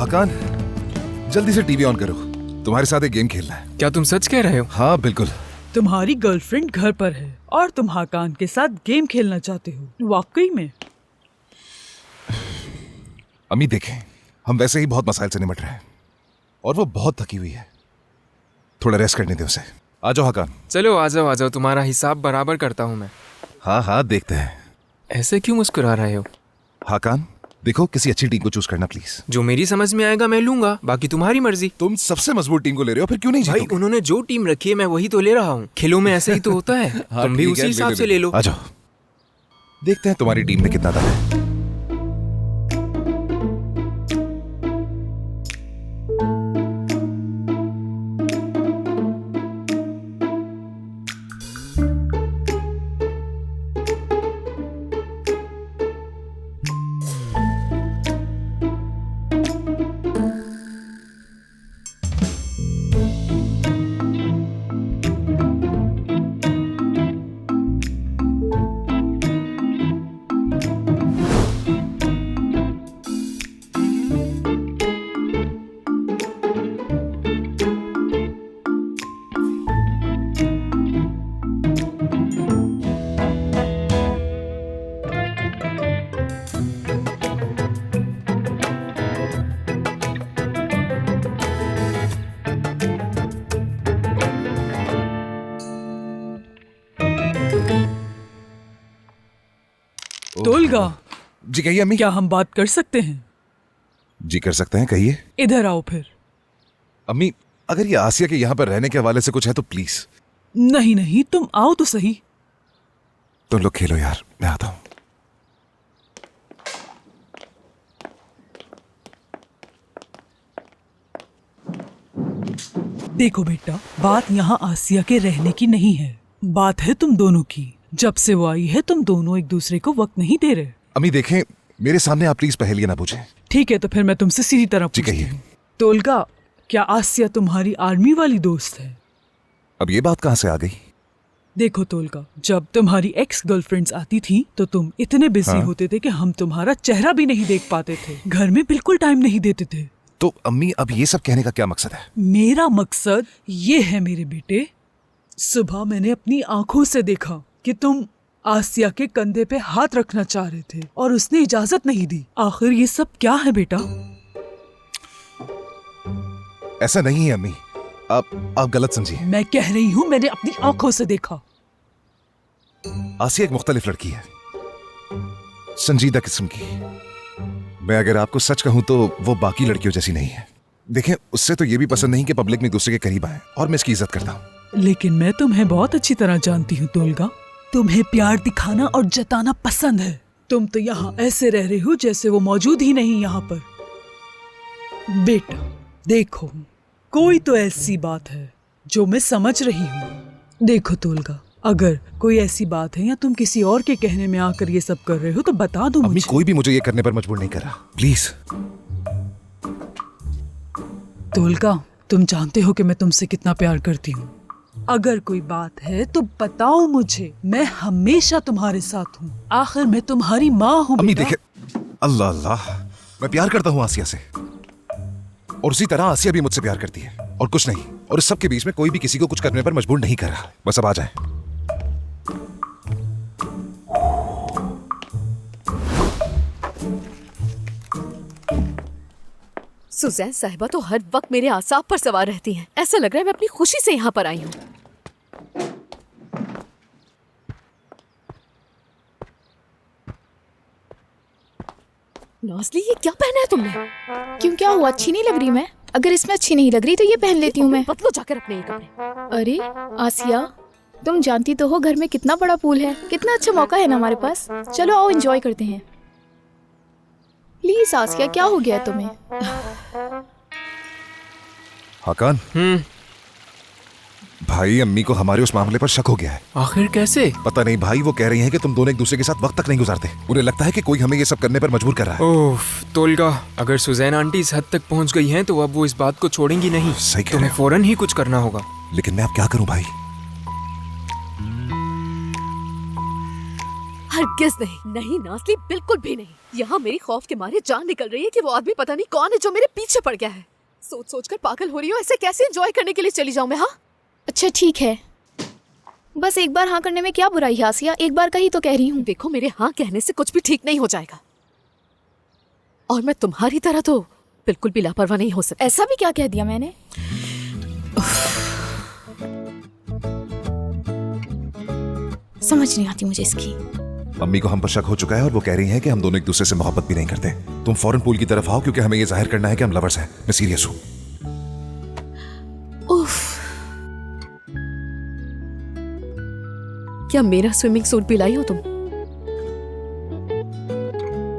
हाकान, जल्दी से TV on करो, तुम्हारे साथ एक गेम खेलना है। क्या तुम सच कह रहे हो? हाँ बिल्कुल। तुम्हारी गर्लफ्रेंड घर पर है और तुम हाकान के साथ गेम खेलना चाहते हो? वाकई में? अम्मी देखें, हम वैसे ही बहुत मसाइल से निपट रहे हैं और वो बहुत थकी हुई है, थोड़ा रेस्ट करने दे उसे। आ जाओ हाकान। चलो आ जाओ, तुम्हारा हिसाब बराबर करता हूँ मैं। हाँ हाँ देखते हैं। ऐसे क्यों मुस्कुरा रहे हो? हाकान देखो, किसी अच्छी टीम को चूज करना प्लीज। जो मेरी समझ में आएगा मैं लूंगा, बाकी तुम्हारी मर्जी। तुम सबसे मजबूत टीम को ले रहे हो, फिर क्यों नहीं भाई जीतोगे? उन्होंने जो टीम रखी है मैं वही तो ले रहा हूँ। खेलों में ऐसे ही तो होता है। हाँ, तुम भी ठीक उसी है, हिसाब से ले लो। आ जाओ, देखते हैं तुम्हारी टीम में कितना दम है। तोलगा, जी कहिए अम्मी। क्या हम बात कर सकते हैं? जी कर सकते हैं, कहिए। इधर आओ फिर। अम्मी अगर ये आसिया के यहाँ पर रहने के हवाले से कुछ है तो प्लीज। नहीं नहीं, तुम आओ तो सही। तुम लोग खेलो यार, मैं आता हूँ। देखो बेटा, बात यहाँ आसिया के रहने की नहीं है, बात है तुम दोनों की। जब से वो आई है तुम दोनों एक दूसरे को वक्त नहीं दे रहे। अम्मी देखें, मेरे सामने आप प्लीज पहेलियां ना पूछें। ठीक है, तो फिर मैं तुमसे सीधी तरह जी पूछती कहिए। हूँ। तोलगा, क्या आसिया तुम्हारी आर्मी वाली दोस्त है? अब ये बात कहाँ से आ गई? देखो तोलगा, जब तुम्हारी एक्स गर्लफ्रेंड्स आती थी तो तुम इतने बिजी हाँ? होते थे कि हम तुम्हारा चेहरा भी नहीं देख पाते थे, घर में बिल्कुल टाइम नहीं देते थे। तो अम्मी अब ये सब कहने का क्या मकसद है? मेरा मकसद ये है मेरे बेटे, सुबह मैंने अपनी आंखों से देखा कि तुम आसिया के कंधे पे हाथ रखना चाह रहे थे और उसने इजाजत नहीं दी। आखिर ये सब क्या है बेटा? ऐसा नहीं है अम्मी, आप गलत समझिए। मैं कह रही हूँ मैंने अपनी आंखों से देखा। आसिया एक मुख्तलिफ लड़की है, संजीदा किस्म की। मैं अगर आपको सच कहूं तो वो बाकी लड़कियों जैसी नहीं है। देखें, उससे तो ये भी पसंद नहीं कि पब्लिक में एक दूसरे के करीब आए, और मैं इसकी इज्जत करता हूँ। लेकिन मैं तुम्हें बहुत अच्छी तरह जानती हूँ तोलगा, तुम्हें प्यार दिखाना और जताना पसंद है। तुम तो यहाँ ऐसे रह रहे हो जैसे वो मौजूद ही नहीं यहाँ पर। बेटा देखो, कोई तो ऐसी बात है जो मैं समझ रही हूँ। देखो तोलगा, अगर कोई ऐसी बात है या तुम किसी और के कहने में आकर ये सब कर रहे हो तो बता दो अम्मी मुझे। कोई भी मुझे ये करने पर मजबूर नहीं कर रहा, प्लीज। तोलगा, तुम जानते हो कि मैं तुमसे कितना प्यार करती हूँ। अगर कोई बात है तो बताओ मुझे, मैं हमेशा तुम्हारे साथ हूँ। आखिर मैं तुम्हारी माँ हूँ। अम्मी बेटा। देखे, अल्लाह अल्लाह, मैं प्यार करता हूँ आसिया से, और उसी तरह आसिया भी मुझसे प्यार करती है, और कुछ नहीं। और इस सब के बीच में कोई भी किसी को कुछ करने पर मजबूर नहीं कर रहा। बस अब आ जाए। सुजैन साहिबा तो हर वक्त मेरे आसाब पर सवार रहती हैं। ऐसा लग रहा है मैं अपनी खुशी से यहाँ पर आई हूँ। नौजली, ये क्या पहना है तुमने? क्यों, क्या हुआ? अच्छी नहीं लग रही मैं? अगर इसमें अच्छी नहीं लग रही तो ये पहन लेती हूँ मैं। बदलो जाकर अपने ये कपड़े। अरे आसिया, तुम जानती तो हो घर में कितना बड़ा पूल है, कितना अच्छा मौका है ना हमारे पास। चलो आओ एंजॉय करते हैं। प्लीज आसिया, क्या हो गया तुम्हें? हाकान, भाई अम्मी को हमारे उस मामले पर शक हो गया है। आखिर कैसे? पता नहीं भाई, वो कह रही हैं कि तुम दोनों एक दूसरे के साथ वक्त तक नहीं गुजारते। उन्हें लगता है कि कोई हमें ये सब करने पर मजबूर कर रहा है। ओफ तोलगा, अगर सुजैन आंटी इस हद तक पहुंच गई हैं तो अब वो इस बात को छोड़ेंगी नहीं। सही कह रहे तुम्हें हो। फौरन ही कुछ करना होगा। लेकिन मैं अब क्या करूं भाई? हरगिज नहीं, नहीं नासली, बिल्कुल भी नहीं। यहाँ मेरी खौफ के मारे जान निकल रही है कि वो आदमी पता नहीं कौन है जो मेरे पीछे पड़ गया है। सोच सोच कर पागल हो रही हूँ, ऐसे कैसे एंजॉय करने के लिए चली जाऊँ मैं? हाँ अच्छा ठीक है, बस एक बार हाँ करने में क्या बुराई है आसिया, एक बार का ही तो कह रही हूँ। देखो, मेरे हाँ कहने से कुछ भी ठीक नहीं हो जाएगा, और मैं तुम्हारी तरह तो बिल्कुल भी लापरवाह नहीं हो सकती। ऐसा भी क्या कह दिया मैंने? समझ नहीं आती मुझे इसकी। मम्मी को हम पर शक हो चुका है और वो कह रही हैं कि हम दोनों एक दूसरे से मोहब्बत भी नहीं करते। तुम फौरन पूल की तरफ आओ, क्योंकि हमें ये जाहिर करना है कि हम लवर्स हैं। मैं सीरियस हूँ। उफ, क्या मेरा स्विमिंग सूट भी लाई हो तुम?